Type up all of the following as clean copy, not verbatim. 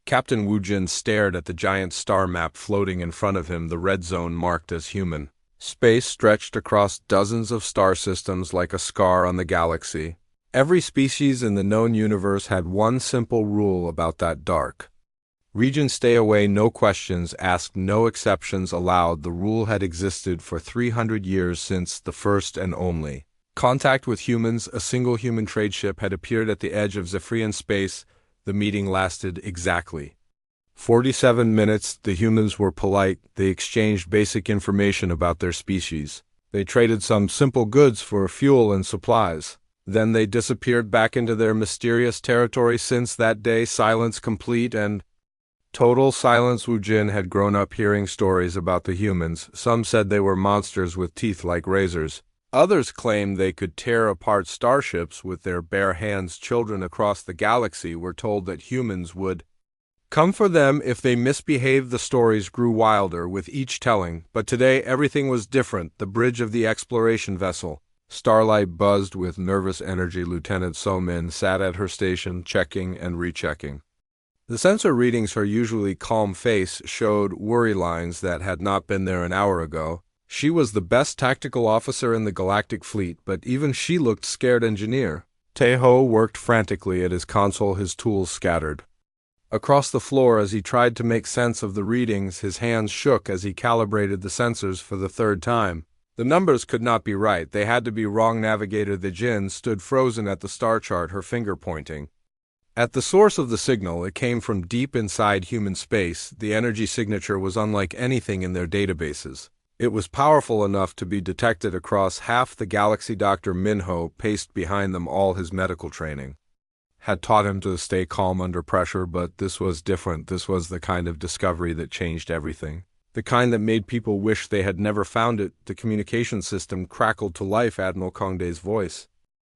Captain Wujin stared at the giant star map floating in front of him, the red zone marked as human. Space stretched across dozens of star systems like a scar on the galaxy. Every species in the known universe had one simple rule about that dark region: stay away, no questions asked, no exceptions allowed. The rule had existed for 300 years, since the first and only contact with humans. A single human trade ship had appeared at the edge of Zephyrian space. The meeting lasted exactly 47 minutes. The humans were polite. They exchanged basic information about their species. They traded some simple goods for fuel and supplies. Then they disappeared back into their mysterious territory. Since that day, silence, complete and total silence. Wujin had grown up hearing stories about the humans. Some said they were monsters with teeth like razors. Others claimed they could tear apart starships with their bare hands. Children across the galaxy were told that humans would come for them if they misbehaved. The stories grew wilder with each telling, but today everything was different. The bridge of the exploration vessel Starlight buzzed with nervous energy. Lieutenant So Min sat at her station, checking and rechecking. The sensor readings her usually calm face showed worry lines that had not been there an hour ago. She was the best tactical officer in the galactic fleet, but even she looked scared. Engineer Taeho worked frantically at his console, his tools scattered across the floor as he tried to make sense of the readings. His hands shook as he calibrated the sensors for the third time. The numbers could not be right. They had to be wrong. Navigator the Jin stood frozen at the star chart, her finger pointing at the source of the signal. It came from deep inside human space. The energy signature was unlike anything in their databases. It was powerful enough to be detected across half the galaxy. Dr. Minho paced behind them. All his medical training had taught him to stay calm under pressure, but this was different. This was the kind of discovery that changed everything. The kind that made people wish they had never found it. The communication system crackled to life. Admiral Kongde's voice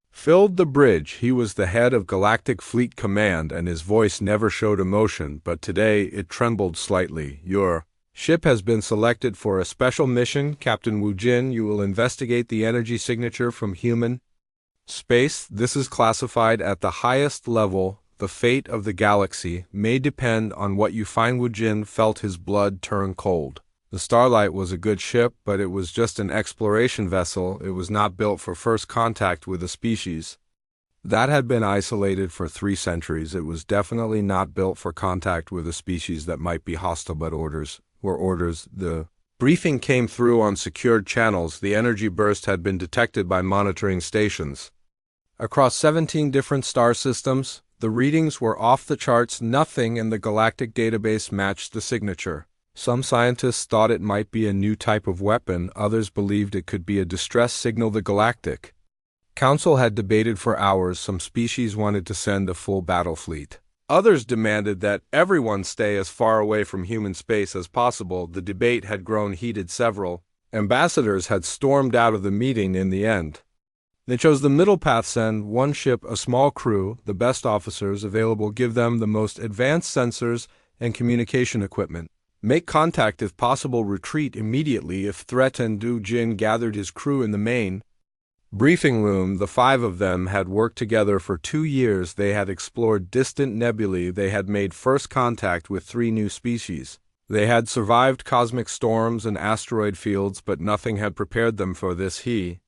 filled the bridge. He was the head of Galactic Fleet Command, and his voice never showed emotion, but today it trembled slightly. Your ship has been selected for a special mission, Captain Wujin. You will investigate the energy signature from human space. This is classified at the highest level. The fate of the galaxy may depend on what you find. Wujin felt his blood turn cold. The Starlight was a good ship, but it was just an exploration vessel. It was not built for first contact with a species that had been isolated for 3 centuries. It was definitely not built for contact with a species that might be hostile. But orders were orders. The briefing came through on secured channels. The energy burst had been detected by monitoring stations across 17 different star systems. The readings were off the charts. Nothing in the galactic database matched the signature. Some scientists thought it might be a new type of weapon. Others believed it could be a distress signal. The Galactic Council had debated for hours. Some species wanted to send a full battle fleet. Others demanded that everyone stay as far away from human space as possible. The debate had grown heated. Several ambassadors had stormed out of the meeting. In the end, they chose the middle path: send one ship, a small crew, the best officers available, give them the most advanced sensors and communication equipment. Make contact if possible, retreat immediately if threatened. Du Jin gathered his crew in the main briefing room. The 5 of them had worked together for 2 years. They had explored distant nebulae. They had made first contact with 3 new species. They had survived cosmic storms and asteroid fields, but nothing had prepared them for this. He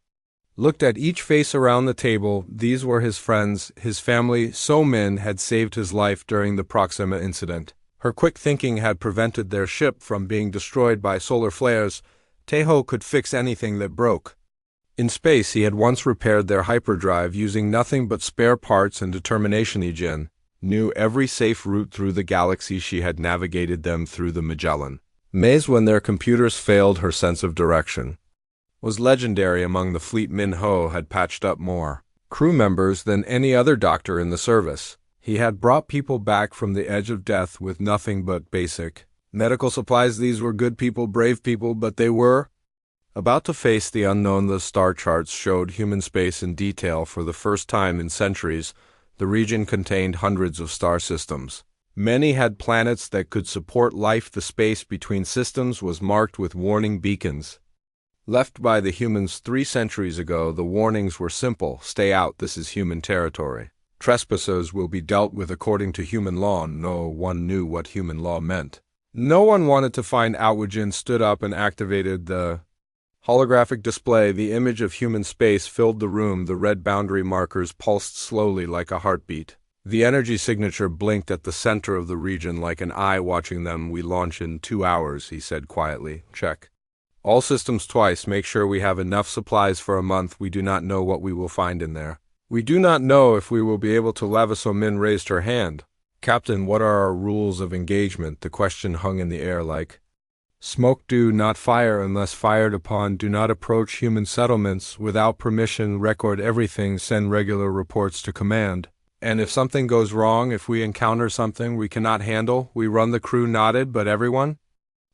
looked at each face around the table. These were his friends, his family. So Min had saved his life during the Proxima incident. Her quick thinking had prevented their ship from being destroyed by solar flares. Taeho could fix anything that broke. In space, he had once repaired their hyperdrive using nothing but spare parts and determination. Ijin knew every safe route through the galaxy. She had navigated them through the Magellan maze when their computers failed. Her sense of direction was legendary among the fleet. Minho had patched up more crew members than any other doctor in the service. He had brought people back from the edge of death with nothing but basic medical supplies. These were good people, brave people, but they were about to face the unknown. The star charts showed human space in detail. For the first time in centuries, the region contained hundreds of star systems. Many had planets that could support life. The space between systems was marked with warning beacons left by the humans 3 centuries ago. The warnings were simple: stay out, this is human territory. Trespassers will be dealt with according to human law. No one knew what human law meant. No one wanted to find out. Wujin stood up and activated the holographic display. The image of human space filled the room. The red boundary markers pulsed slowly like a heartbeat. The energy signature blinked at the center of the region like an eye watching them. We launch in 2 hours, he said quietly. Check. All systems twice. Make sure we have enough supplies for a month. We do not know what we will find in there. We do not know if we will be able to. Lava Somin raised her hand. Captain, what are our rules of engagement? The question hung in the air like smoke. Do not fire unless fired upon. Do not approach human settlements without permission. Record everything. Send regular reports to command. And if something goes wrong, if we encounter something we cannot handle, we run. The crew nodded, but everyone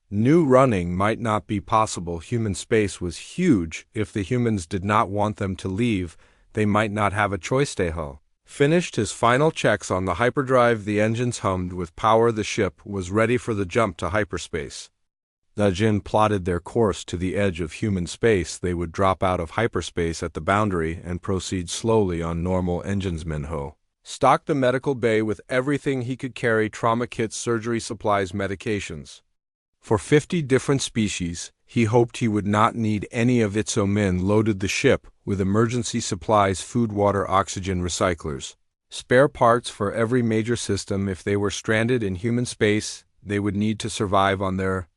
knew running might not be possible. Human space was huge. If the humans did not want them to leave, they might not have a choice. Teho finished his final checks on the hyperdrive. The engines hummed with power. The ship was ready for the jump to hyperspace. The Jin plotted their course to the edge of human space. They would drop out of hyperspace at the boundary and proceed slowly on normal engines. Minho stocked the medical bay with everything he could carry: trauma kits, surgery supplies, medications. For 50 different species, he hoped he would not need any of it. So Min loaded the ship with emergency supplies: food, water, oxygen, recyclers, spare parts for every major system. If they were stranded in human space, they would need to survive on their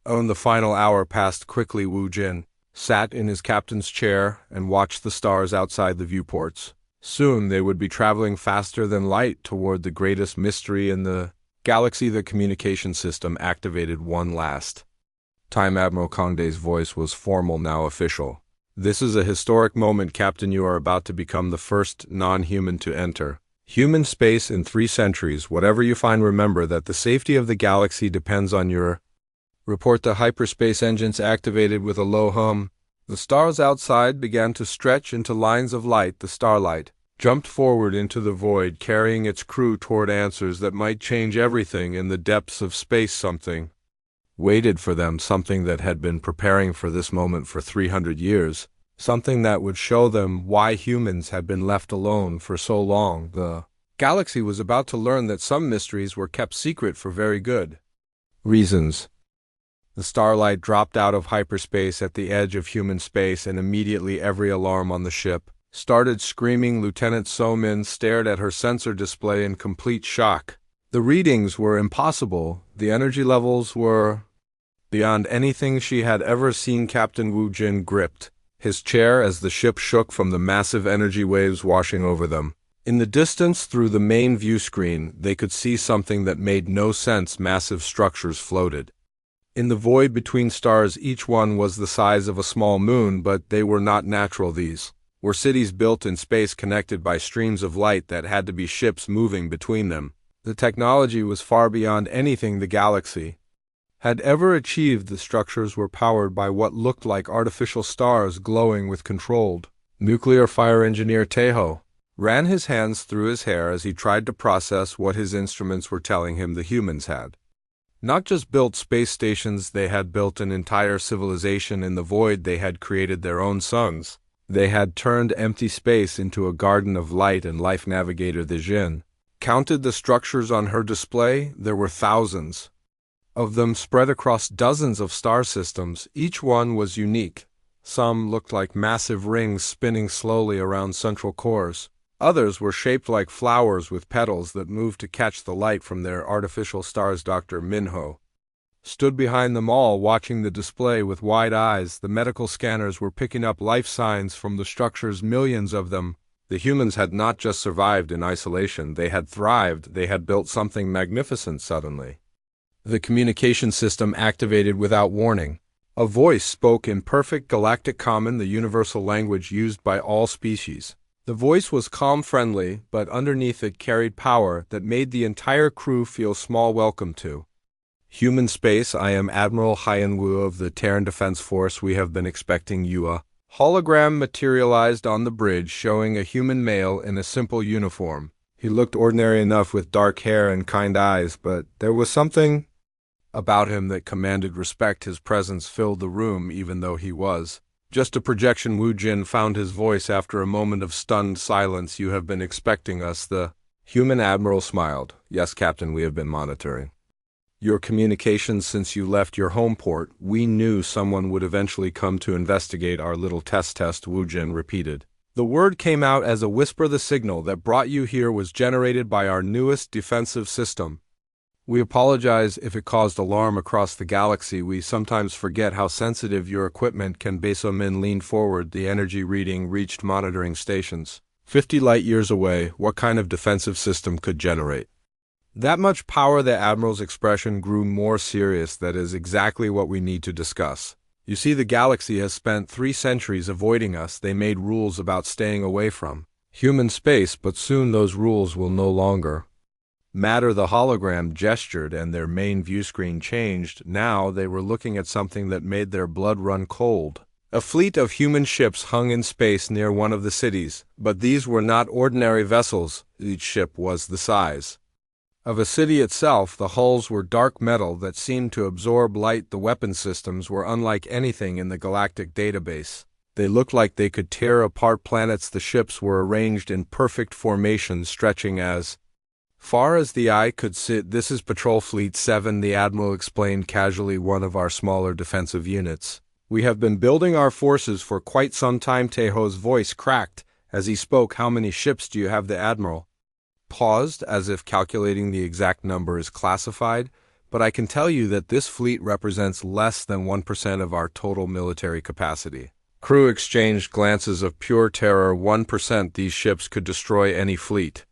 own. The final hour passed quickly. Wu Jin sat in his captain's chair and watched the stars outside the viewports. Soon they would be traveling faster than light toward the greatest mystery in the galaxy. The communication system activated one last time. Admiral Kongde's voice was formal, now official. This is a historic moment, Captain. You are about to become the first non-human to enter human space in 3 centuries. Whatever you find, remember that the safety of the galaxy depends on your report. The hyperspace engines activated with a low hum. The stars outside began to stretch into lines of light. The starlight jumped forward into the void, carrying its crew toward answers that might change everything. In the depths of space, something waited for them, something that had been preparing for this moment for 300 years, something that would show them why humans had been left alone for so long. The galaxy was about to learn that some mysteries were kept secret for very good reasons. The starlight dropped out of hyperspace at the edge of human space, and immediately every alarm on the ship started screaming. Lieutenant Somin stared at her sensor display in complete shock. The readings were impossible. The energy levels were beyond anything she had ever seen. Captain Wu Jin gripped his chair as the ship shook from the massive energy waves washing over them. In the distance, through the main view screen, they could see something that made no sense. Massive structures floated in the void between stars. Each one was the size of a small moon, but they were not natural. These were cities built in space, connected by streams of light that had to be ships moving between them. The technology was far beyond anything the galaxy had ever achieved. The structures were powered by what looked like artificial stars glowing with controlled nuclear fire. Engineer Teho ran his hands through his hair as he tried to process what his instruments were telling him. The humans had not just built space stations, they had built an entire civilization in the void. They had created their own suns. They had turned empty space into a garden of light and life. Navigator the Jin counted the structures on her display. There were thousands of them spread across dozens of star systems. Each one was unique. Some looked like massive rings spinning slowly around central cores. Others were shaped like flowers with petals that moved to catch the light from their artificial stars. Dr. Minho stood behind them all, watching the display with wide eyes. The medical scanners were picking up life signs from the structures, millions of them. The humans had not just survived in isolation, they had thrived. They had built something magnificent. Suddenly, the communication system activated without warning. A voice spoke in perfect galactic common, the universal language used by all species. The voice was calm, friendly, but underneath it carried power that made the entire crew feel small. Welcome to human space. I am Admiral Hyan Wu of the Terran Defense Force. We have been expecting you. A hologram materialized on the bridge, showing a human male in a simple uniform. He looked ordinary enough, with dark hair and kind eyes, but there was something about him that commanded respect. His presence filled the room, even though he was Just a projection. Wu Jin found his voice after a moment of stunned silence. You have been expecting us, the human admiral smiled. Yes, Captain, we have been monitoring your communications since you left your home port. We knew someone would eventually come to investigate our little test, Wu Jin repeated. The word came out as a whisper. The signal that brought you here was generated by our newest defensive system. We apologize if it caused alarm across the galaxy. We sometimes forget how sensitive your equipment can be. So Min leaned forward. The energy reading reached monitoring stations 50 light years away. What kind of defensive system could generate that much power? The Admiral's expression grew more serious. That is exactly what we need to discuss. You see, the galaxy has spent 3 centuries avoiding us. They made rules about staying away from human space, but soon those rules will no longer matter. The hologram gestured and their main view screen changed. Now they were looking at something that made their blood run cold. A fleet of human ships hung in space near one of the cities, but these were not ordinary vessels. Each ship was the size of a city itself. The hulls were dark metal that seemed to absorb light. The weapon systems were unlike anything in the galactic database. They looked like they could tear apart planets. The ships were arranged in perfect formation, stretching as far as the eye could see. This is Patrol Fleet 7, the Admiral explained casually, one of our smaller defensive units. We have been building our forces for quite some time. Tejo's voice cracked as he spoke. How many ships do you have? The Admiral paused, as if calculating the exact number is classified, but I can tell you that this fleet represents less than 1% of our total military capacity. Crew exchanged glances of pure terror. 1%? These ships could destroy any fleet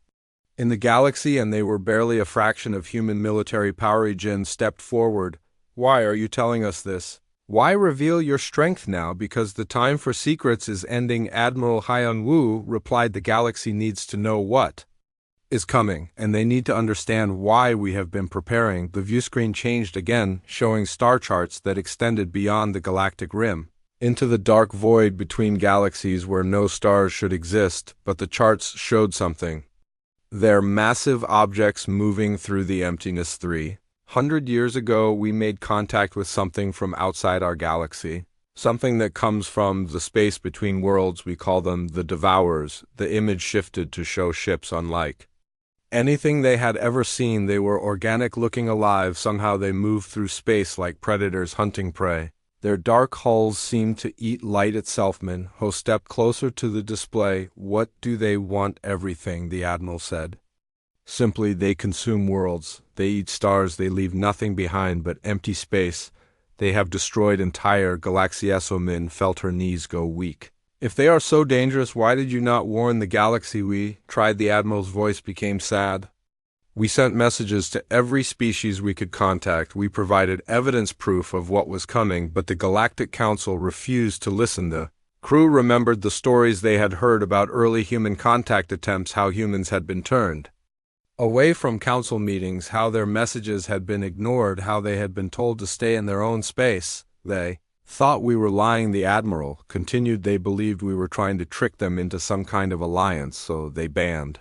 in the galaxy, and they were barely a fraction of human military power. Jin stepped forward. Why are you telling us this? Why reveal your strength now? Because the time for secrets is ending. Admiral Hyun Woo replied. The galaxy needs to know what is coming, and they need to understand why we have been preparing. The viewscreen changed again, showing star charts that extended beyond the galactic rim into the dark void between galaxies where no stars should exist. But the charts showed something. They're massive objects moving through the emptiness. 300 years ago, we made contact with something from outside our galaxy, something that comes from the space between worlds. We call them the Devourers. The image shifted to show ships unlike anything they had ever seen. They were organic, looking alive. Somehow they moved through space like predators hunting prey. Their dark hulls seemed to eat light itself. Min Ho stepped closer to the display. What do they want? Everything, the Admiral said. Simply, they consume worlds. They eat stars. They leave nothing behind but empty space. They have destroyed entire galaxies. Min felt her knees go weak. If they are so dangerous, why did you not warn the galaxy? We tried. The Admiral's voice became sad. We sent messages to every species we could contact. We provided evidence proof of what was coming, but the Galactic Council refused to listen. The crew remembered the stories they had heard about early human contact attempts, how humans had been turned away from council meetings, how their messages had been ignored, how they had been told to stay in their own space. They thought we were lying. The Admiral continued. They believed we were trying to trick them into some kind of alliance, so they banned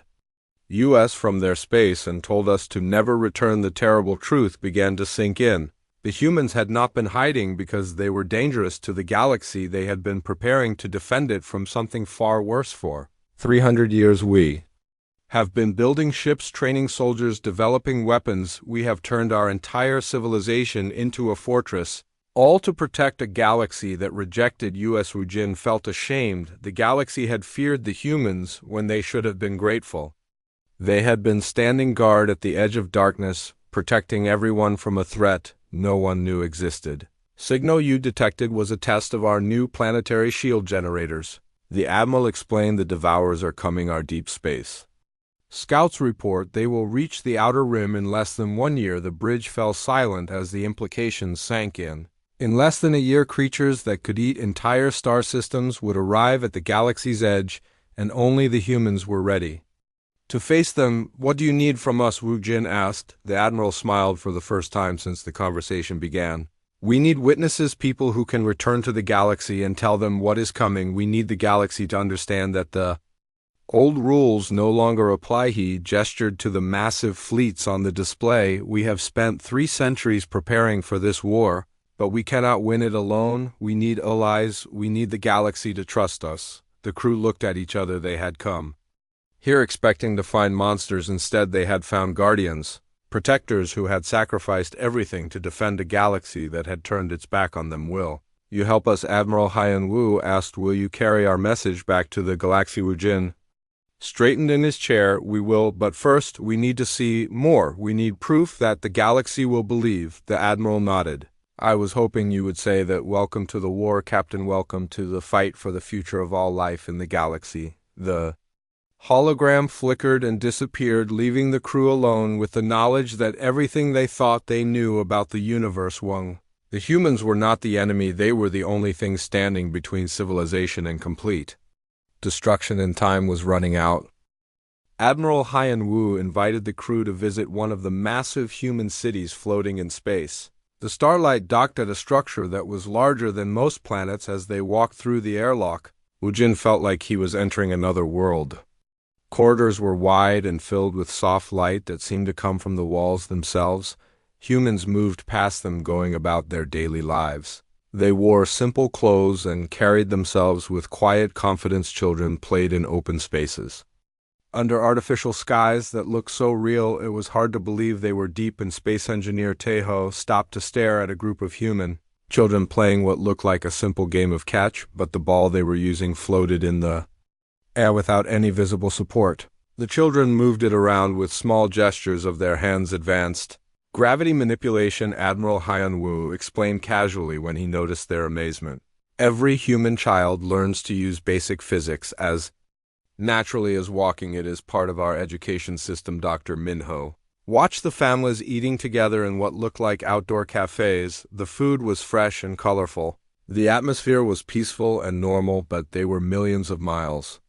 US from their space and told us to never return. The terrible truth began to sink in. The humans had not been hiding because they were dangerous to the galaxy. They had been preparing to defend it from something far worse. For 300 years we have been building ships, training soldiers, developing weapons. We have turned our entire civilization into a fortress, all to protect a galaxy that rejected us. Wu Jin felt ashamed. The galaxy had feared the humans when they should have been grateful. They had been standing guard at the edge of darkness, protecting everyone from a threat no one knew existed. Signal you detected was a test of our new planetary shield generators. The Admiral explained. The Devourers are coming our deep space scouts report they will reach the outer rim in less than 1 year. The bridge fell silent as the implications sank in. In less than a year, creatures that could eat entire star systems would arrive at the galaxy's edge, and only the humans were ready to face them. What do you need from us? Wu Jin asked. The Admiral smiled for the first time since the conversation began. We need witnesses, people who can return to the galaxy and tell them what is coming. We need the galaxy to understand that the old rules no longer apply. He gestured to the massive fleets on the display. We have spent 3 centuries preparing for this war. But we cannot win it alone. We need allies. We need the galaxy to trust us. The crew looked at each other. They had come here expecting to find monsters. Instead, they had found guardians, protectors who had sacrificed everything to defend a galaxy that had turned its back on them. Will you help us? Admiral Hyan Wu asked. Will you carry our message back to the Galaxy? Wu Jin straightened in his chair. We will, but first we need to see more. We need proof that the galaxy will believe. The Admiral nodded. I was hoping you would say that. Welcome to the war, Captain. Welcome to the fight for the future of all life in the galaxy. The hologram flickered and disappeared, leaving the crew alone with the knowledge that everything they thought they knew about the universe was. The humans were not the enemy. They were the only thing standing between civilization and complete destruction, and time was running out. Admiral Hyan Wu invited the crew to visit one of the massive human cities floating in space. The Starlight docked at a structure that was larger than most planets. As they walked through the airlock, Wu Jin felt like he was entering another world. Corridors were wide and filled with soft light that seemed to come from the walls themselves. Humans moved past them, going about their daily lives. They wore simple clothes and carried themselves with quiet confidence. Children played in open spaces under artificial skies that looked so real it was hard to believe they were deep in space. Engineer Teho stopped to stare at a group of human children playing what looked like a simple game of catch, but the ball they were using floated in the air without any visible support. The children moved it around with small gestures of their hands. Advanced gravity manipulation, Admiral Hyan Wu explained casually when he noticed their amazement. Every human child learns to use basic physics as naturally as walking. It is part of our education system. Dr. Minho watched the families eating together in what looked like outdoor cafes. The food was fresh and colorful. The atmosphere was peaceful and normal, but they were millions of miles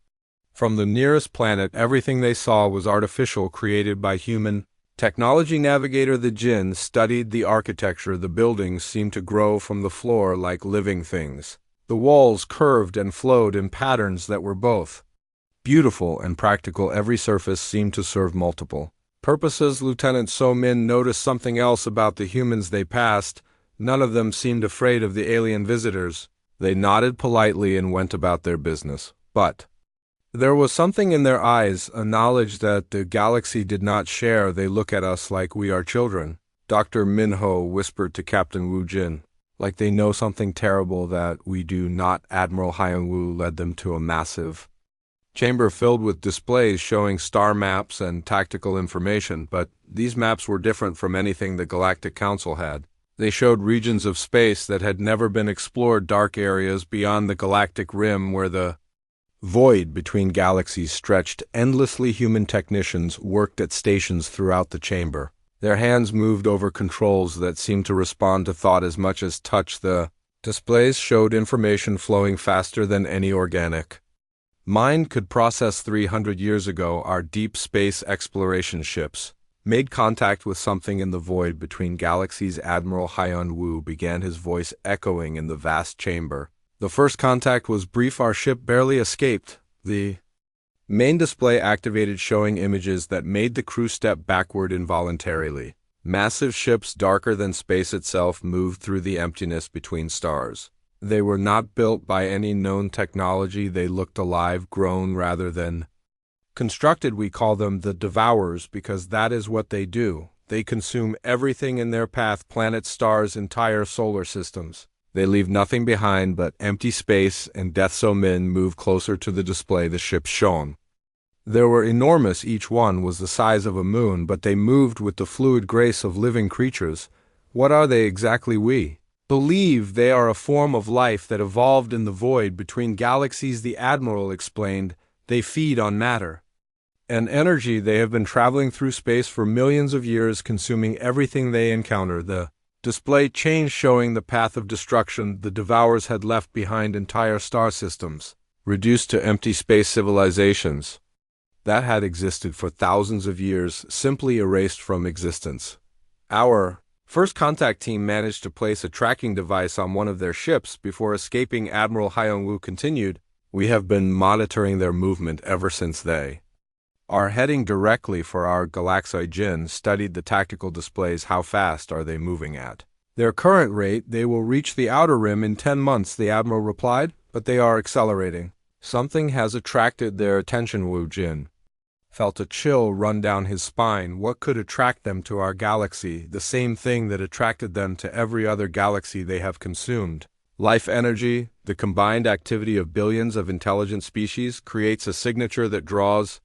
from the nearest planet. Everything they saw was artificial, created by human technology. Navigator the Jin studied the architecture. The buildings seemed to grow from the floor like living things. The walls curved and flowed in patterns that were both beautiful and practical. Every surface seemed to serve multiple purposes. Lieutenant So Min noticed something else about the humans they passed. None of them seemed afraid of the alien visitors. They nodded politely and went about their business. But there was something in their eyes, a knowledge that the galaxy did not share. They look at us like we are children. Dr. Minho whispered to Captain Wu Jin, like they know something terrible that we do not. Admiral Hyan Wu led them to a massive chamber filled with displays showing star maps and tactical information, but these maps were different from anything the Galactic Council had. They showed regions of space that had never been explored, dark areas beyond the galactic rim where the void between galaxies stretched endlessly. Human technicians worked at stations throughout the chamber. Their hands moved over controls that seemed to respond to thought as much as touch. The displays showed information flowing faster than any organic mind could process. 300 years ago, our deep space exploration ships made contact with something in the void between galaxies. Admiral Hyan Wu began, his voice echoing in the vast chamber. The first contact was brief. Our ship barely escaped. The main display activated, showing images that made the crew step backward involuntarily. Massive ships, darker than space itself, moved through the emptiness between stars. They were not built by any known technology. They looked alive, grown rather than constructed. We call them the Devourers because that is what they do. They consume everything in their path: planets, stars, entire solar systems. They leave nothing behind but empty space and death. So Min moved closer to the display. The ships shone. They were enormous. Each one was the size of a moon, but they moved with the fluid grace of living creatures. What are they exactly? We believe they are a form of life that evolved in the void between galaxies, the Admiral explained. They feed on matter and energy. They have been traveling through space for millions of years, consuming everything they encounter. The display changed, showing the path of destruction. The Devourers had left behind entire star systems, reduced to empty space civilizations that had existed for thousands of years, simply erased from existence. Our first contact team managed to place a tracking device on one of their ships before escaping. Admiral Hyan Wu continued, we have been monitoring their movement ever since they are heading directly for our Galaxy. Jin studied the tactical displays. How fast are they moving at? Their current rate, they will reach the outer rim in 10 months, the Admiral replied, but they are accelerating. Something has attracted their attention, Wu Jin felt a chill run down his spine. What could attract them to our galaxy? The same thing that attracted them to every other galaxy they have consumed. Life energy, the combined activity of billions of intelligent species, creates a signature that draws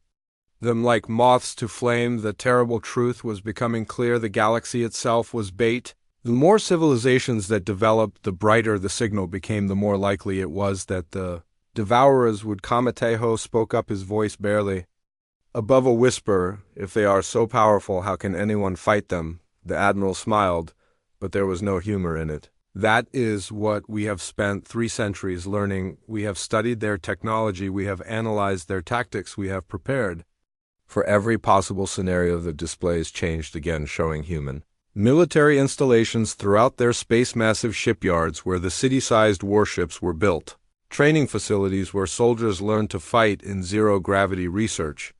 them like moths to flame. The terrible truth was becoming clear. The galaxy itself was bait. The more civilizations that developed, the brighter the signal became, the more likely it was that the devourers would come. Matejo spoke up, his voice barely above a whisper. If they are so powerful, how can anyone fight them? The Admiral smiled, but there was no humor in it. That is what we have spent 3 centuries learning. We have studied their technology, we have analyzed their tactics, we have prepared for every possible scenario. The displays changed again, showing human military installations throughout their space, massive shipyards where the city-sized warships were built, training facilities where soldiers learned to fight in zero-gravity research,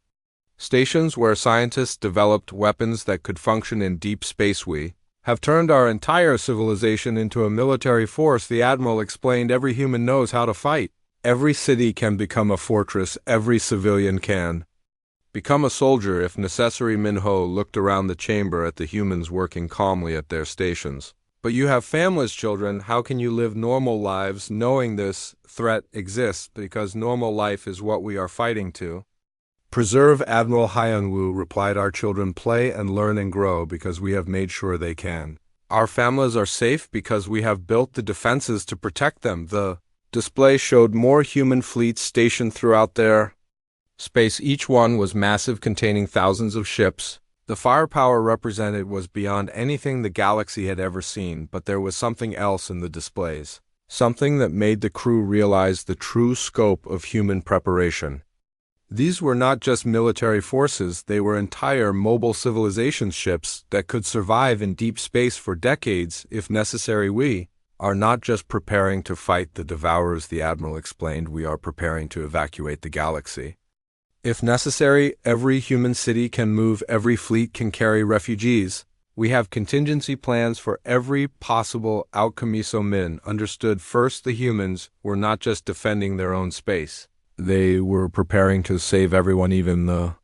stations where scientists developed weapons that could function in deep space. We have turned our entire civilization into a military force, the Admiral explained. Every human knows how to fight. Every city can become a fortress. Every civilian can become a soldier if necessary. Minho looked around the chamber at the humans working calmly at their stations. But you have families, children. How can you live normal lives knowing this threat exists? Because normal life is what we are fighting to preserve. Admiral Hyunwoo replied, our children play and learn and grow because we have made sure they can. Our families are safe because we have built the defenses to protect them. The display showed more human fleets stationed throughout their space. Each one was massive, containing thousands of ships. The firepower represented was beyond anything the galaxy had ever seen, but there was something else in the displays, something that made the crew realize the true scope of human preparation. These were not just military forces, they were entire mobile civilization ships that could survive in deep space for decades if necessary. We are not just preparing to fight the devourers, the Admiral explained, we are preparing to evacuate the galaxy. If necessary, every human city can move, every fleet can carry refugees. We have contingency plans for every possible outcome. So Min understood. First, the humans were not just defending their own space. They were preparing to save everyone, even the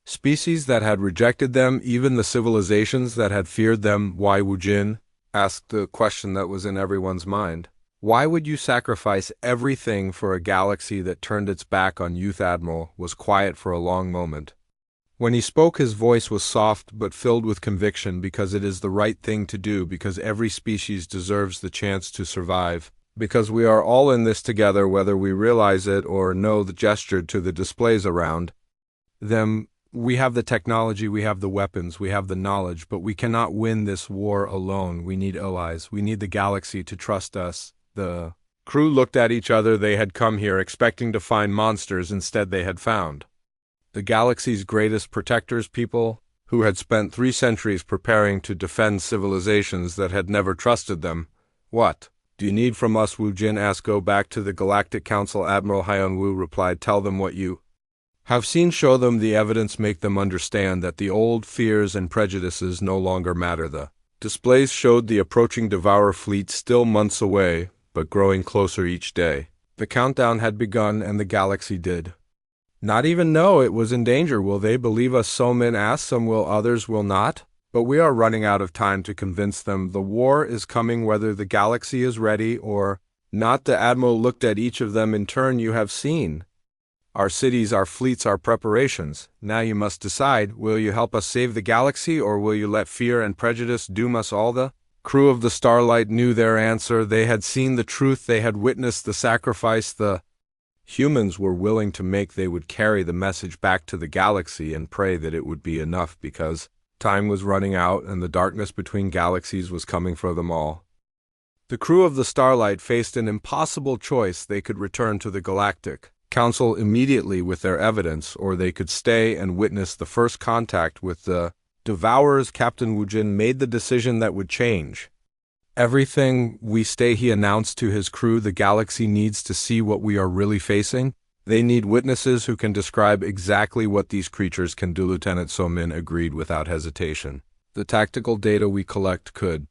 species that had rejected them, even the civilizations that had feared them. Why? Wu Jin asked the question that was in everyone's mind. Why would you sacrifice everything for a galaxy that turned its back on youth? Admiral was quiet for a long moment. When he spoke, his voice was soft but filled with conviction, because it is the right thing to do, because every species deserves the chance to survive. Because we are all in this together, whether we realize it or no. The gestured to the displays around them. We have the technology, we have the weapons, we have the knowledge, but we cannot win this war alone. We need allies. We need the galaxy to trust us. The crew looked at each other. They had come here expecting to find monsters. Instead, they had found the galaxy's greatest protectors, people who had spent 3 centuries preparing to defend civilizations that had never trusted them. What do you need from us? Wu Jin asked. Go back to the Galactic Council, Admiral Hyunwoo replied. Tell them what you have seen, show them the evidence, make them understand that the old fears and prejudices no longer matter. The displays showed the approaching Devourer fleet, still months away, but growing closer each day. The countdown had begun, and the galaxy did not even know it was in danger. Will they believe us? So Min asked. Some will, others will not. But we are running out of time to convince them. The war is coming, whether the galaxy is ready or not. The Admiral looked at each of them in turn. You have seen our cities, our fleets, our preparations. Now you must decide. Will you help us save the galaxy, or will you let fear and prejudice doom us all? The crew of the Starlight knew their answer. They had seen the truth. They had witnessed the sacrifice the humans were willing to make. They would carry the message back to the galaxy and pray that it would be enough, because time was running out and the darkness between galaxies was coming for them all. The crew of the Starlight faced an impossible choice. They could return to the Galactic Council immediately with their evidence, or they could stay and witness the first contact with the Devourers. Captain Wu Jin made the decision that would change everything. We stay, he announced to his crew. The galaxy needs to see what we are really facing. They need witnesses who can describe exactly what these creatures can do. Lieutenant So Min agreed without hesitation. The tactical data we collect could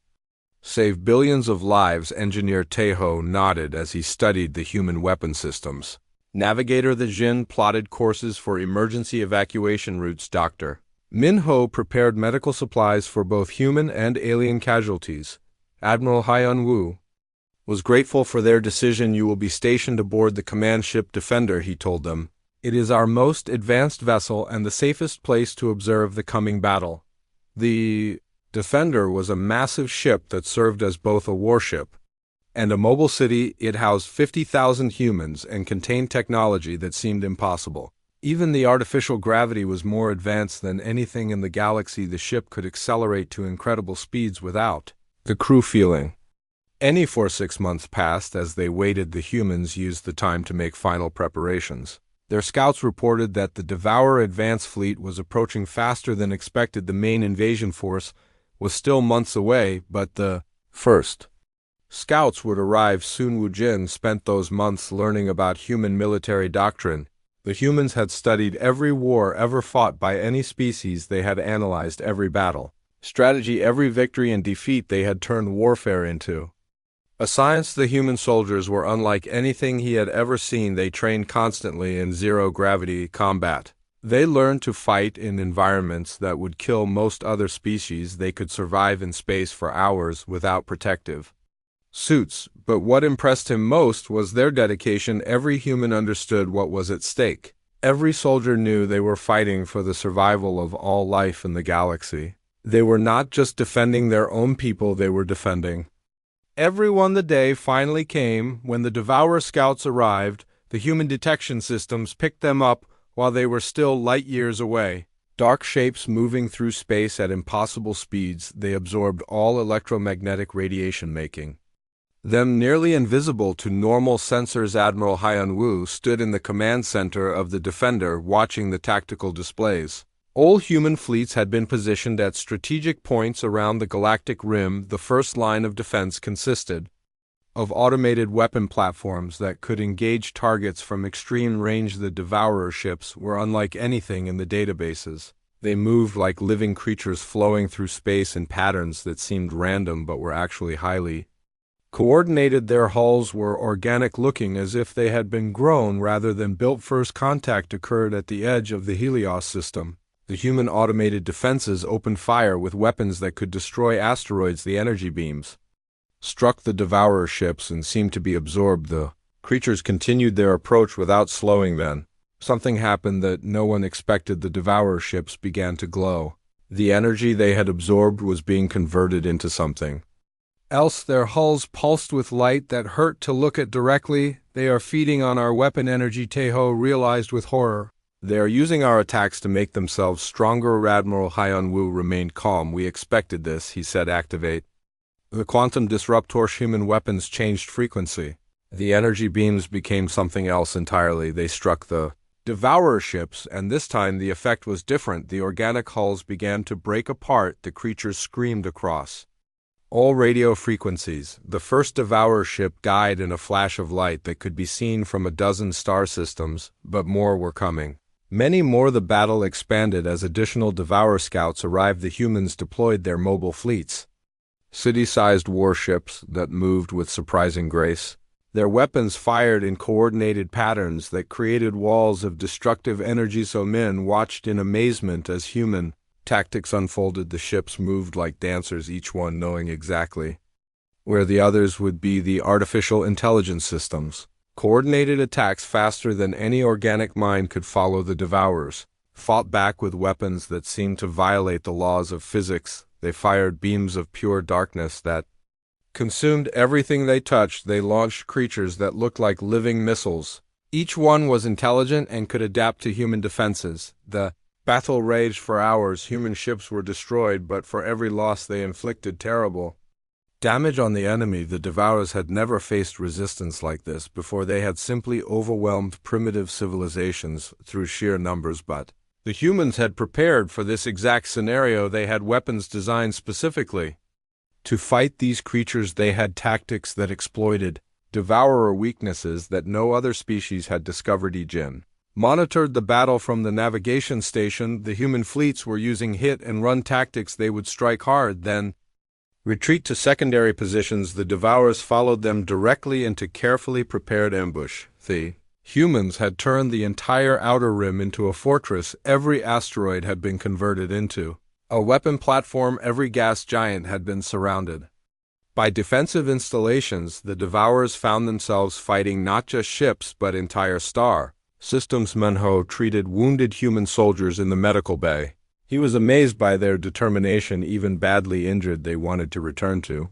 save billions of lives, Engineer Teho nodded as he studied the human weapon systems. Navigator the Jin plotted courses for emergency evacuation routes. Dr. Min-ho prepared medical supplies for both human and alien casualties. Admiral Hyun-woo was grateful for their decision. You will be stationed aboard the command ship Defender, he told them. It is our most advanced vessel and the safest place to observe the coming battle. The Defender was a massive ship that served as both a warship and a mobile city. It housed 50,000 humans and contained technology that seemed impossible. Even the artificial gravity was more advanced than anything in the galaxy. The ship could accelerate to incredible speeds without the crew feeling any. For 6 months passed as they waited. The humans used the time to make final preparations. Their scouts reported that the Devourer advance fleet was approaching faster than expected. The main invasion force was still months away, but the first scouts would arrive soon. Wu Jin spent those months learning about human military doctrine. The humans had studied every war ever fought by any species. They had analyzed every battle strategy, every victory and defeat. They had turned warfare into a science. The human soldiers were unlike anything he had ever seen. They trained constantly in zero-gravity combat. They learned to fight in environments that would kill most other species. They could survive in space for hours without protective suits. But what impressed him most was their dedication. Every human understood what was at stake. Every soldier knew they were fighting for the survival of all life in the galaxy. They were not just defending their own people, they were defending everyone. The day finally came when the Devourer scouts arrived. The human detection systems picked them up while they were still light years away. Dark shapes moving through space at impossible speeds, they absorbed all electromagnetic radiation, making them nearly invisible to normal sensors. Admiral Hyun-woo stood in the command center of the Defender, watching the tactical displays. All human fleets had been positioned at strategic points around the galactic rim. The first line of defense consisted of automated weapon platforms that could engage targets from extreme range. The Devourer ships were unlike anything in the databases. They moved like living creatures, flowing through space in patterns that seemed random but were actually highly coordinated. Their hulls were organic, looking as if they had been grown rather than built. First contact occurred at the edge of the Helios system. The human automated defenses opened fire with weapons that could destroy asteroids. The energy beams struck the Devourer ships and seemed to be absorbed. The creatures continued their approach without slowing. Then something happened that no one expected. The Devourer ships began to glow. The energy they had absorbed was being converted into something else. Their hulls pulsed with light that hurt to look at directly. They are feeding on our weapon energy, Teho realized with horror. They are using our attacks to make themselves stronger. Admiral Hyun-woo remained calm. We expected this, he said. Activate the quantum disruptor. Human weapons changed frequency. The energy beams became something else entirely. They struck the Devourer ships, and this time the effect was different. The organic hulls began to break apart. The creatures screamed across all radio frequencies. The first Devourer ship died in a flash of light that could be seen from a dozen star systems, but more were coming. Many more. The battle expanded as additional Devourer scouts arrived. The humans deployed their mobile fleets, city-sized warships that moved with surprising grace. Their weapons fired in coordinated patterns that created walls of destructive energy. So men watched in amazement as human tactics unfolded. The ships moved like dancers, each one knowing exactly where the others would be. The artificial intelligence systems coordinated attacks faster than any organic mind could follow. The Devourers fought back with weapons that seemed to violate the laws of physics. They fired beams of pure darkness that consumed everything they touched. They launched creatures that looked like living missiles. Each one was intelligent and could adapt to human defenses. The battle raged for hours. Human ships were destroyed, but for every loss they inflicted terrible damage on the enemy. The Devourers had never faced resistance like this before. They had simply overwhelmed primitive civilizations through sheer numbers, but the humans had prepared for this exact scenario. They had weapons designed specifically to fight these creatures. They had tactics that exploited Devourer weaknesses that no other species had discovered. Jin monitored the battle from the navigation station. The human fleets were using hit-and-run tactics. They would strike hard, then Retreat to secondary positions. The Devourers followed them directly into carefully prepared ambush. The humans had turned the entire outer rim into a fortress every asteroid had been converted into. A weapon platform, every gas giant had been surrounded. By defensive installations, the Devourers found themselves fighting not just ships but entire star systems. Menho treated wounded human soldiers in the medical bay. He was amazed by their determination. Even badly injured, they wanted to return to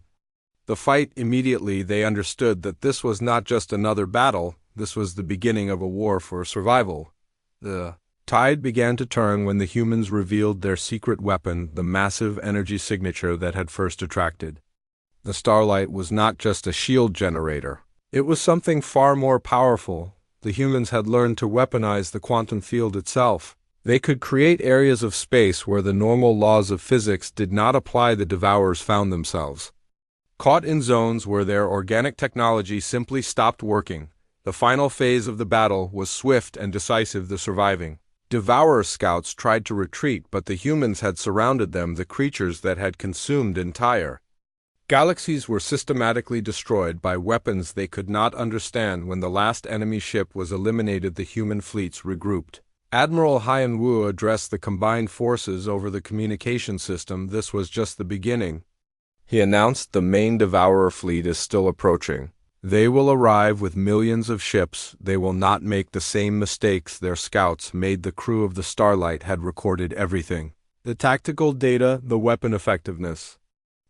the fight immediately. They understood that this was not just another battle, this was the beginning of a war for survival. The tide began to turn when the humans revealed their secret weapon, the massive energy signature that had first attracted. The starlight was not just a shield generator. It was something far more powerful. The humans had learned to weaponize the quantum field itself. They could create areas of space where the normal laws of physics did not apply. The Devourers found themselves caught in zones where their organic technology simply stopped working. The final phase of the battle was swift and decisive. The surviving Devourer scouts tried to retreat, but the humans had surrounded them. The creatures that had consumed entire galaxies were systematically destroyed by weapons they could not understand. When the last enemy ship was eliminated, the human fleets regrouped. Admiral Haiyan Wu addressed the combined forces over the communication system. This was just the beginning. He announced the main Devourer fleet is still approaching. They will arrive with millions of ships. They will not make the same mistakes their scouts made. The crew of the Starlight had recorded everything. The tactical data, the weapon effectiveness,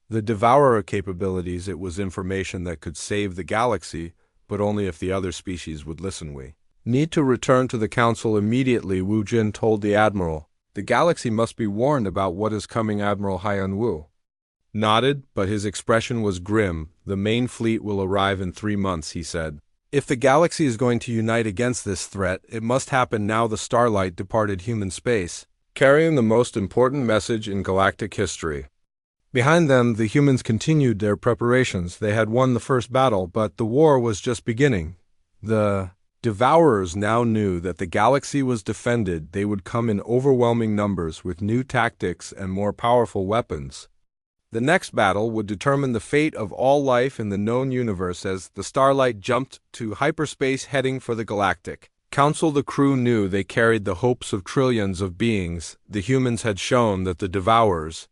the Devourer capabilities. It was information that could save the galaxy, but only if the other species would listen. We need to return to the Council immediately, Wu Jin told the Admiral. The galaxy must be warned about what is coming. Admiral Haiyan Wu nodded, but his expression was grim. The main fleet will arrive in 3 months, he said. If the galaxy is going to unite against this threat, it must happen now. The Starlight departed human space, carrying the most important message in galactic history. Behind them, the humans continued their preparations. They had won the first battle, but the war was just beginning. The Devourers now knew that the galaxy was defended. They would come in overwhelming numbers with new tactics and more powerful weapons. The next battle would determine the fate of all life in the known universe. As the Starlight jumped to hyperspace heading for the Galactic Council, the crew knew they carried the hopes of trillions of beings. The humans had shown that the Devourers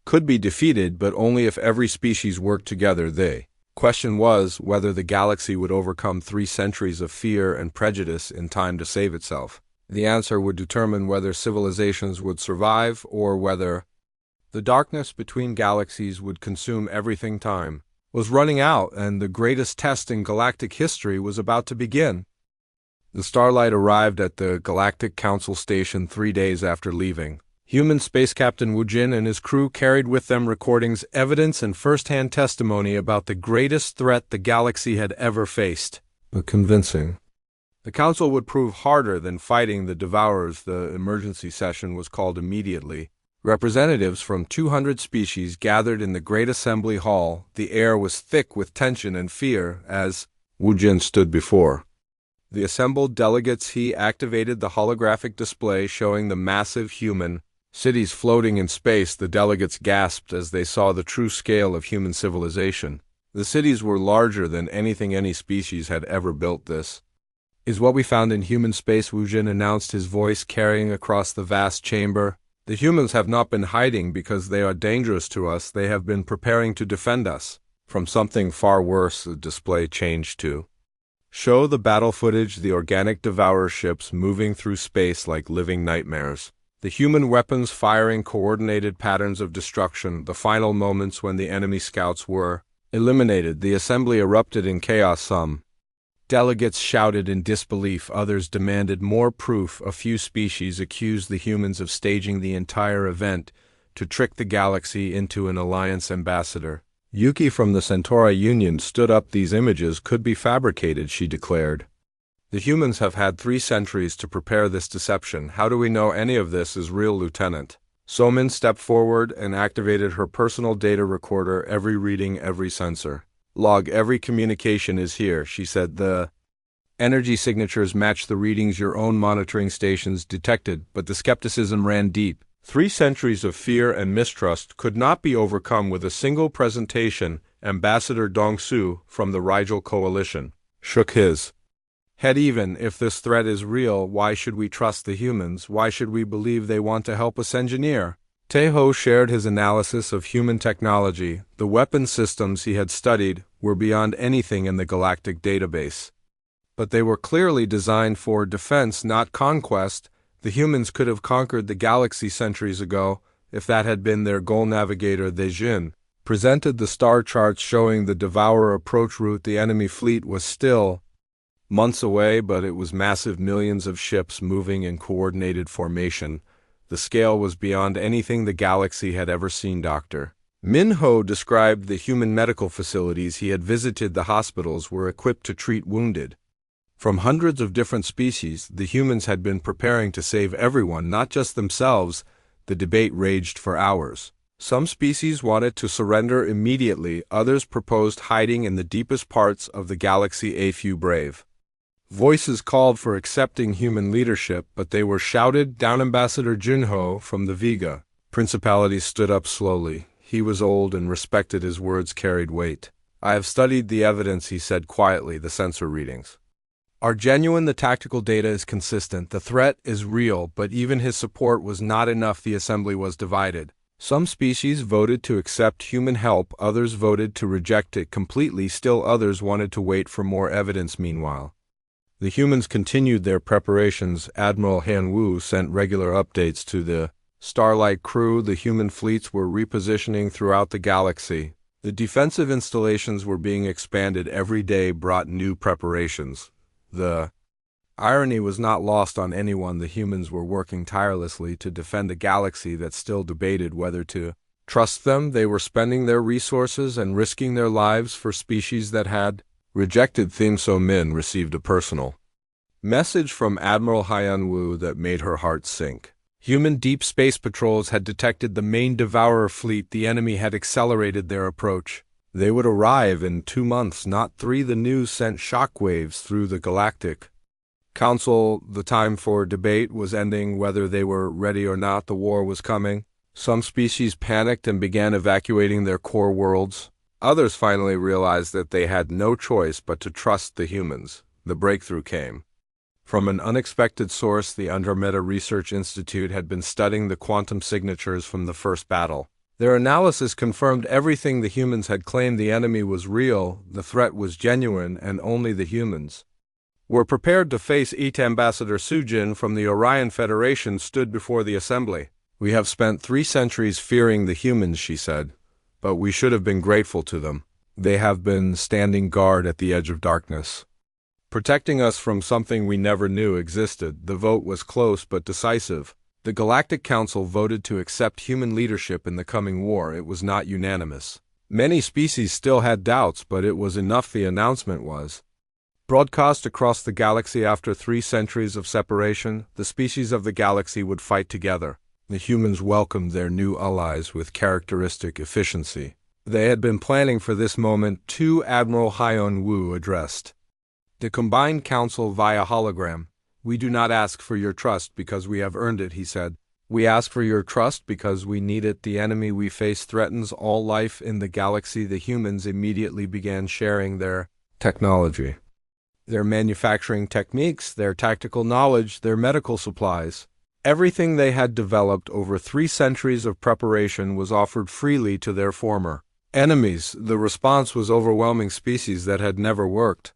could be defeated, but only if every species worked together. The question was whether the galaxy would overcome 3 centuries of fear and prejudice in time to save itself. The answer would determine whether civilizations would survive or whether the darkness between galaxies would consume everything. Time was running out, and the greatest test in galactic history was about to begin. The Starlight arrived at the Galactic Council station 3 days after leaving. Human Space Captain Wu Jin and his crew carried with them recordings, evidence, and first-hand testimony about the greatest threat the galaxy had ever faced. But convincing. The Council would prove harder than fighting the Devourers. The emergency session was called immediately. Representatives from 200 species gathered in the Great Assembly Hall. The air was thick with tension and fear as Wu Jin stood before the assembled delegates. He activated the holographic display showing the massive human cities floating in space. The delegates gasped as they saw the true scale of human civilization. The cities were larger than anything any species had ever built. This is what we found in human space, Wu Jin announced, his voice carrying across the vast chamber. The humans have not been hiding because they are dangerous to us. They have been preparing to defend us from something far worse. The display changed to show the battle footage, the organic Devourer ships moving through space like living nightmares. The human weapons firing coordinated patterns of destruction. The final moments when the enemy scouts were eliminated. The assembly erupted in chaos. Some delegates shouted in disbelief. Others demanded more proof. A few species accused the humans of staging the entire event to trick the galaxy into an alliance ambassador. Yuki from the Centauri Union stood up. These images could be fabricated, she declared. The humans have had 3 centuries to prepare this deception. How do we know any of this is real, Lieutenant? Somin stepped forward and activated her personal data recorder. Every reading, every sensor log, every communication is here, she said. The energy signatures match the readings your own monitoring stations detected, but the skepticism ran deep. 3 centuries of fear and mistrust could not be overcome with a single presentation. Ambassador Dongsu from the Rigel coalition shook his head. Even if this threat is real, why should we trust the humans? Why should we believe they want to help us engineer? Taeho shared his analysis of human technology. The weapon systems he had studied were beyond anything in the galactic database. But they were clearly designed for defense, not conquest. The humans could have conquered the galaxy centuries ago, if that had been their goal. Navigator Dejin presented the star charts showing the Devourer approach route. The enemy fleet was still months away, but it was massive, millions of ships moving in coordinated formation. The scale was beyond anything the galaxy had ever seen. Dr. Minho described the human medical facilities he had visited. The hospitals were equipped to treat wounded from hundreds of different species. The humans had been preparing to save everyone, not just themselves. The debate raged for hours. Some species wanted to surrender immediately, others proposed hiding in the deepest parts of the galaxy. A few brave voices called for accepting human leadership, but they were shouted down. Ambassador Junho from the Vega Principality stood up slowly. He was old and respected. His words carried weight. I have studied the evidence, he said quietly. The sensor readings are genuine. The tactical data is consistent. The threat is real, but even his support was not enough. The assembly was divided. Some species voted to accept human help, others voted to reject it completely. Still others wanted to wait for more evidence. Meanwhile, the humans continued their preparations. Admiral Han Wu sent regular updates to the Starlight crew. The human fleets were repositioning throughout the galaxy. The defensive installations were being expanded. Every day brought new preparations. The irony was not lost on anyone. The humans were working tirelessly to defend a galaxy that still debated whether to trust them. They were spending their resources and risking their lives for species that had rejected them. So Min received a personal message from Admiral Haiyan Wu that made her heart sink. Human deep space patrols had detected the main Devourer fleet. The enemy had accelerated their approach. They would arrive in 2 months, not 3. The news sent shockwaves through the Galactic Council. The time for debate was ending. Whether they were ready or not, the war was coming. Some species panicked and began evacuating their core worlds. Others finally realized that they had no choice but to trust the humans. The breakthrough came from an unexpected source. The Andromeda Research Institute had been studying the quantum signatures from the first battle. Their analysis confirmed everything the humans had claimed. The enemy was real, the threat was genuine, and only the humans were prepared to face it. Ambassador Sujin from the Orion Federation stood before the assembly. We have spent 3 centuries fearing the humans, she said, but we should have been grateful to them. They have been standing guard at the edge of darkness, protecting us from something we never knew existed. The vote was close but decisive. The Galactic Council voted to accept human leadership in the coming war. It was not unanimous. Many species still had doubts, but it was enough. The announcement was broadcast across the galaxy. After 3 centuries of separation, the species of the galaxy would fight together. The humans welcomed their new allies with characteristic efficiency. They had been planning for this moment. To Admiral Haiyan Wu addressed the combined council via hologram. We do not ask for your trust because we have earned it, he said. We ask for your trust because we need it. The enemy we face threatens all life in the galaxy. The humans immediately began sharing their technology, their manufacturing techniques, their tactical knowledge, their medical supplies. Everything they had developed over 3 centuries of preparation was offered freely to their former enemies. The response was overwhelming. Species that had never worked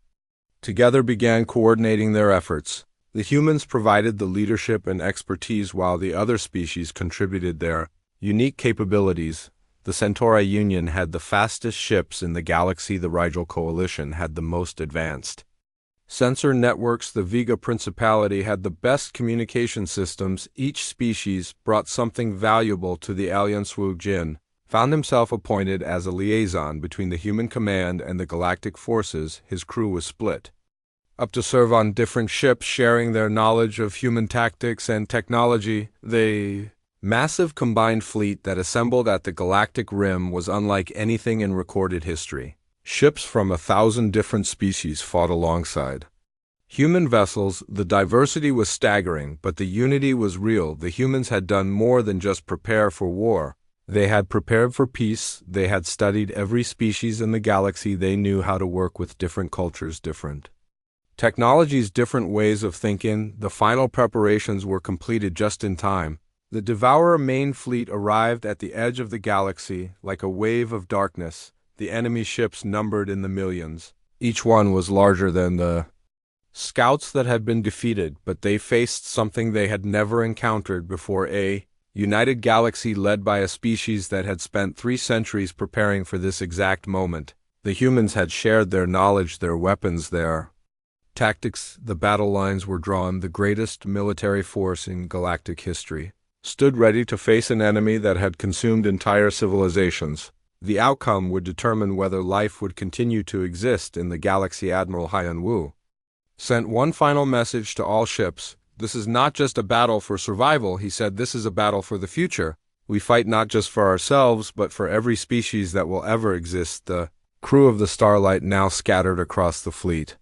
together began coordinating their efforts. The humans provided the leadership and expertise while the other species contributed their unique capabilities. The Centauri Union had the fastest ships in the galaxy. The Rigel Coalition had the most advanced sensor networks. The Vega Principality had the best communication systems. Each species brought something valuable to the Alliance. Wu Jin found himself appointed as a liaison between the human command and the galactic forces. His crew was split up to serve on different ships, sharing their knowledge of human tactics and technology. The massive combined fleet that assembled at the galactic rim was unlike anything in recorded history. Ships from 1,000 different species fought alongside Human vessels, the diversity was staggering, but the unity was real. The humans had done more than just prepare for war. They had prepared for peace. They had studied every species in the galaxy. They knew how to work with different cultures, different technologies, different ways of thinking. The final preparations were completed just in time. The Devourer main fleet arrived at the edge of the galaxy like a wave of darkness. The enemy ships numbered in the millions. Each one was larger than the scouts that had been defeated, but they faced something they had never encountered before, a united galaxy led by a species that had spent 3 centuries preparing for this exact moment. The humans had shared their knowledge, their weapons, their tactics. The battle lines were drawn. The greatest military force in galactic history stood ready to face an enemy that had consumed entire civilizations. The outcome would determine whether life would continue to exist in the galaxy. Admiral Hyan Wu sent one final message to all ships. This is not just a battle for survival, he said. This is a battle for the future. We fight not just for ourselves, but for every species that will ever exist. The crew of the Starlight now scattered across the fleet,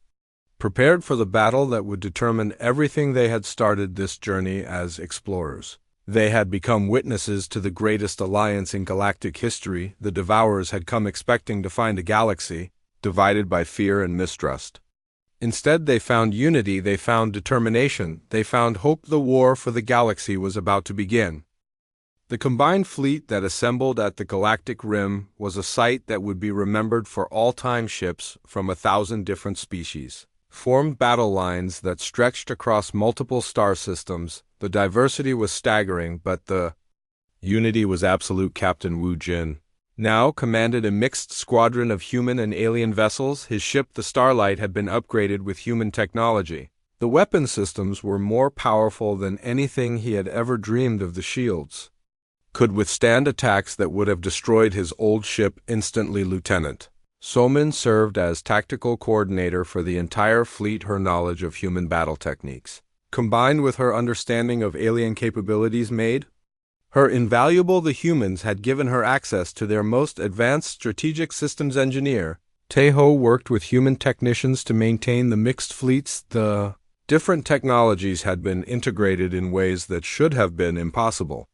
prepared for the battle that would determine everything. They had started this journey as explorers. They had become witnesses to the greatest alliance in galactic history. The Devourers had come expecting to find a galaxy divided by fear and mistrust. Instead, they found unity, they found determination, they found hope. The war for the galaxy was about to begin. The combined fleet that assembled at the galactic rim was a sight that would be remembered for all time. Ships from 1,000 different species formed battle lines that stretched across multiple star systems. The diversity was staggering, but the unity was absolute. Captain Wu Jin now commanded a mixed squadron of human and alien vessels. His ship, the Starlight, had been upgraded with human technology. The weapon systems were more powerful than anything he had ever dreamed of. The shields could withstand attacks that would have destroyed his old ship instantly. Lieutenant Somin served as tactical coordinator for the entire fleet. Her knowledge of human battle techniques, combined with her understanding of alien capabilities, made her invaluable. The humans had given her access to their most advanced strategic systems engineer. Teho worked with human technicians to maintain the mixed fleets. The different technologies had been integrated in ways that should have been impossible.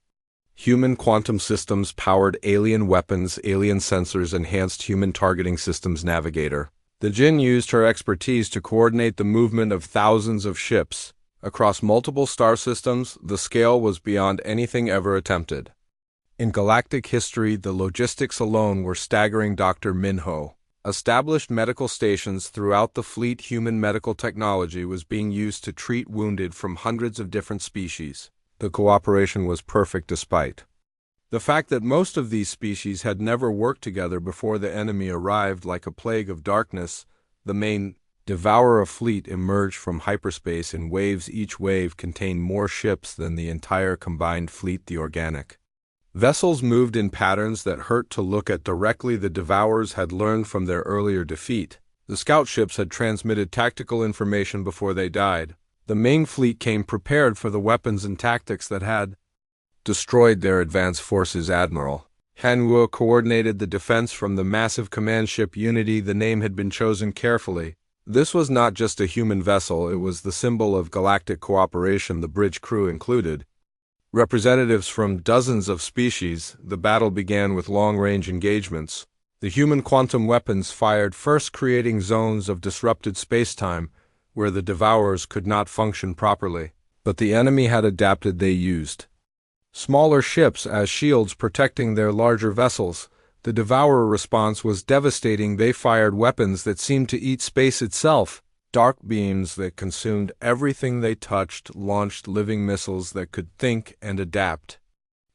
Human quantum systems powered alien weapons, alien sensors, enhanced human targeting systems. Navigator the Jin used her expertise to coordinate the movement of thousands of ships across multiple star systems. The scale was beyond anything ever attempted in galactic history. The logistics alone were staggering. Dr. Minho established medical stations throughout the fleet. Human medical technology was being used to treat wounded from hundreds of different species. The cooperation was perfect despite the fact that most of these species had never worked together before. The enemy arrived like a plague of darkness. The main Devourer fleet emerged from hyperspace in waves. Each wave contained more ships than the entire combined fleet. The organic vessels moved in patterns that hurt to look at directly. The Devourers had learned from their earlier defeat. The scout ships had transmitted tactical information before they died. The main fleet came prepared for the weapons and tactics that had destroyed their advanced forces. Admiral Hanwoo coordinated the defense from the massive command ship Unity. The name had been chosen carefully. This was not just a human vessel, it was the symbol of galactic cooperation. The bridge crew included representatives from dozens of species. The battle began with long-range engagements. The human quantum weapons fired first, creating zones of disrupted space-time where the Devourers could not function properly. But the enemy had adapted. They used smaller ships as shields, protecting their larger vessels. The Devourer response was devastating. They fired weapons that seemed to eat space itself. Dark beams that consumed everything they touched, launched living missiles that could think and adapt,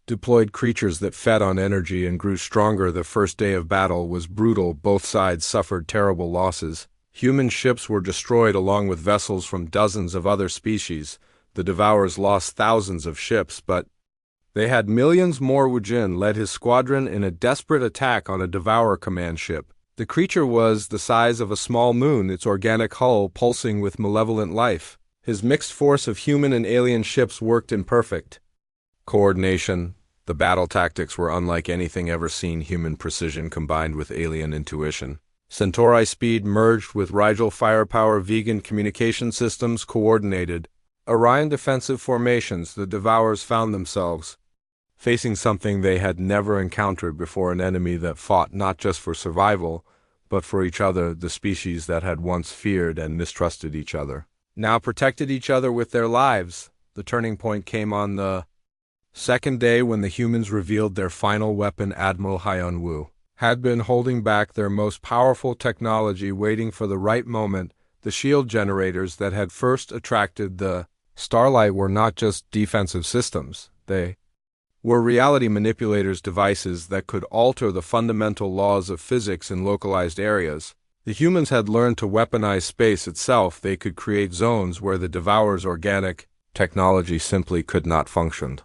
deployed creatures that fed on energy and grew stronger. The first day of battle was brutal. Both sides suffered terrible losses. Human ships were destroyed along with vessels from dozens of other species. The Devourers lost thousands of ships, but they had millions more. Wu Jin led his squadron in a desperate attack on a Devourer command ship. The creature was the size of a small moon, its organic hull pulsing with malevolent life. His mixed force of human and alien ships worked in perfect coordination. The battle tactics were unlike anything ever seen. Human precision combined with alien intuition. Centauri speed merged with Rigel firepower, vegan communication systems coordinated. Orion defensive formations, the Devourers found themselves facing something they had never encountered before, an enemy that fought not just for survival, but for each other. The species that had once feared and mistrusted each other now protected each other with their lives. The turning point came on the second day when the humans revealed their final weapon. Admiral Hyun-woo had been holding back their most powerful technology, waiting for the right moment. The shield generators that had first attracted the Starlight were not just defensive systems. They were reality manipulators, devices that could alter the fundamental laws of physics in localized areas. The humans had learned to weaponize space itself. They could create zones where the Devourer's organic technology simply could not function.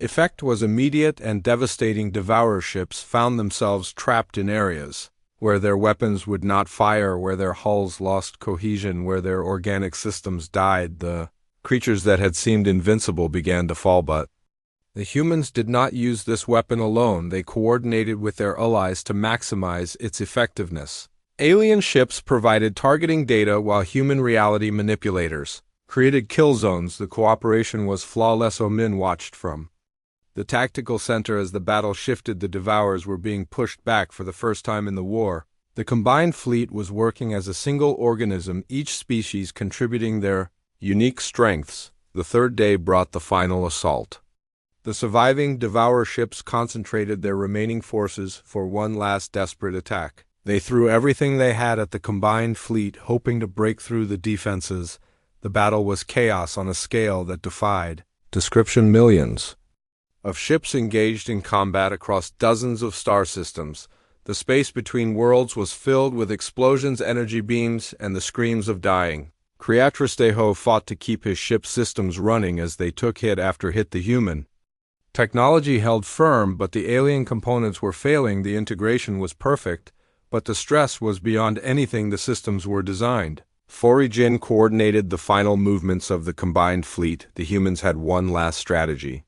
Effect was immediate and devastating. Devourer ships found themselves trapped in areas where their weapons would not fire, where their hulls lost cohesion, where their organic systems died. The creatures that had seemed invincible began to fall, but the humans did not use this weapon alone. They coordinated with their allies to maximize its effectiveness. Alien ships provided targeting data while human reality manipulators created kill zones. The cooperation was flawless. Omin watched from the tactical center as the battle shifted. The Devourers were being pushed back for the first time in the war. The combined fleet was working as a single organism, each species contributing their unique strengths. The third day brought the final assault. The surviving Devourer ships concentrated their remaining forces for one last desperate attack. They threw everything they had at the combined fleet, hoping to break through the defenses. The battle was chaos on a scale that defied description. Millions of ships engaged in combat across dozens of star systems. The space between worlds was filled with explosions, energy beams, and the screams of dying. Kriatristeho fought to keep his ship's systems running as they took hit after hit. The human technology held firm, but the alien components were failing. The integration was perfect, but the stress was beyond anything the systems were designed. Forijin coordinated the final movements of the combined fleet. The humans had one last strategy,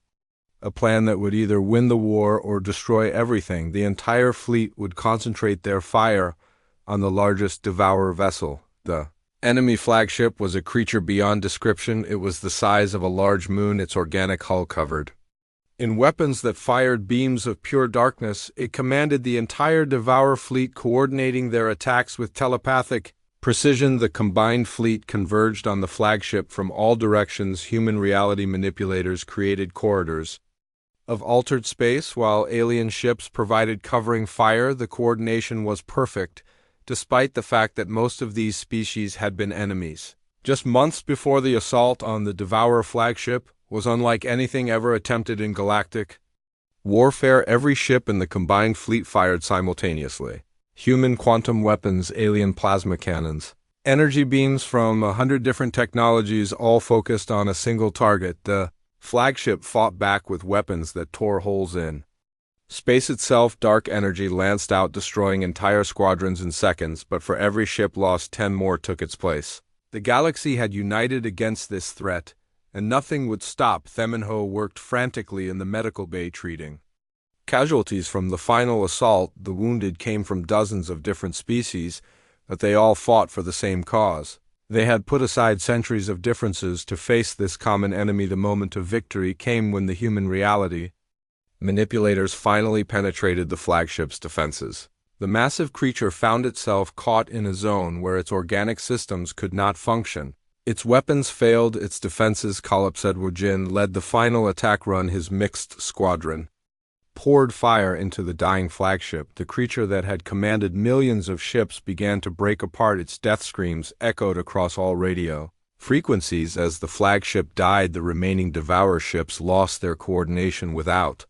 a plan that would either win the war or destroy everything. The entire fleet would concentrate their fire on the largest Devourer vessel. The enemy flagship was a creature beyond description. It was the size of a large moon, its organic hull covered in weapons that fired beams of pure darkness. It commanded the entire Devourer fleet, coordinating their attacks with telepathic precision. The combined fleet converged on the flagship from all directions. Human reality manipulators created corridors of altered space, while alien ships provided covering fire. The coordination was perfect, despite the fact that most of these species had been enemies. Just months before, the assault on the Devourer flagship was unlike anything ever attempted in galactic warfare. Every ship in the combined fleet fired simultaneously. Human quantum weapons, alien plasma cannons, energy beams from 100 different technologies, all focused on a single target. The flagship fought back with weapons that tore holes in space itself. Dark energy lanced out, destroying entire squadrons in seconds, but for every ship lost, 10 more took its place. The galaxy had united against this threat, and nothing would stop. Themenho worked frantically in the medical bay, treating casualties from the final assault. The wounded came from dozens of different species, but they all fought for the same cause. They had put aside centuries of differences to face this common enemy. The moment of victory came when the human reality manipulators finally penetrated the flagship's defenses. The massive creature found itself caught in a zone where its organic systems could not function. Its weapons failed, its defenses. Kalipsedwojin led the final attack run. His mixed squadron poured fire into the dying flagship. The creature that had commanded millions of ships began to break apart. Its death screams echoed across all radio frequencies. As the flagship died, the remaining Devourer ships lost their coordination without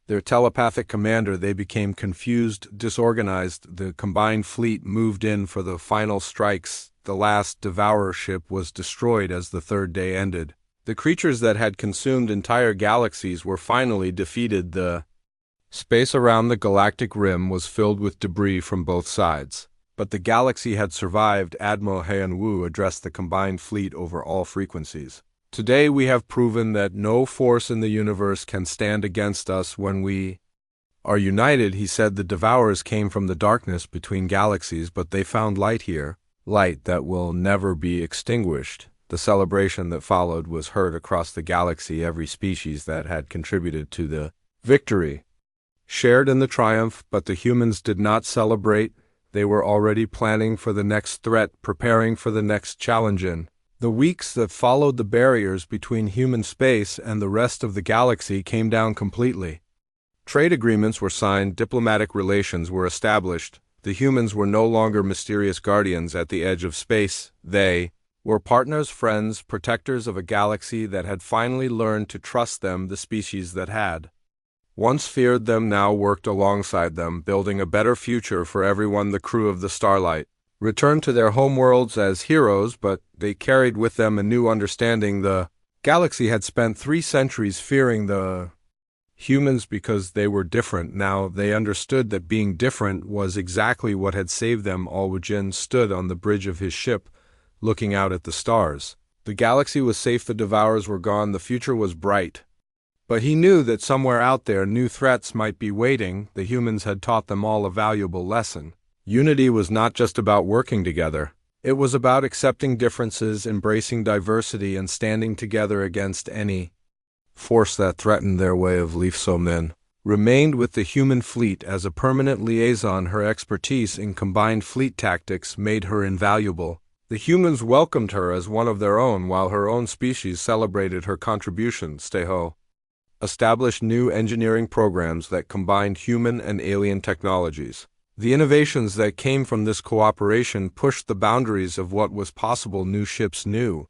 their telepathic commander. They became confused, disorganized. The combined fleet moved in for the final strikes. The last Devourer ship was destroyed as the third day ended. The creatures that had consumed entire galaxies were finally defeated. The space around the galactic rim was filled with debris from both sides, but the galaxy had survived. Admiral Hyun-woo addressed the combined fleet over all frequencies. Today we have proven that no force in the universe can stand against us when we are united, he said. The Devourers came from the darkness between galaxies, but they found light here, light that will never be extinguished. The celebration that followed was heard across the galaxy. Every species that had contributed to the victory shared in the triumph, but the humans did not celebrate. They were already planning for the next threat, preparing for the next challenge. In the weeks that followed, the barriers between human space and the rest of the galaxy came down completely. Trade agreements were signed, diplomatic relations were established. The humans were no longer mysterious guardians at the edge of space. They were partners, friends, protectors of a galaxy that had finally learned to trust them. The species that had once feared them now worked alongside them, building a better future for everyone. The crew of the Starlight returned to their homeworlds as heroes, but they carried with them a new understanding. The galaxy had spent 3 centuries fearing the humans because they were different. Now they understood that being different was exactly what had saved them all. Wujin stood on the bridge of his ship, looking out at the stars. The galaxy was safe, the Devourers were gone, the future was bright. But he knew that somewhere out there new threats might be waiting. The humans had taught them all a valuable lesson. Unity was not just about working together. It was about accepting differences, embracing diversity, and standing together against any force that threatened their way of life. So Min remained with the human fleet as a permanent liaison. Her expertise in combined fleet tactics made her invaluable. The humans welcomed her as one of their own, while her own species celebrated her contributions. Steho established new engineering programs that combined human and alien technologies. The innovations that came from this cooperation pushed the boundaries of what was possible. New ships, new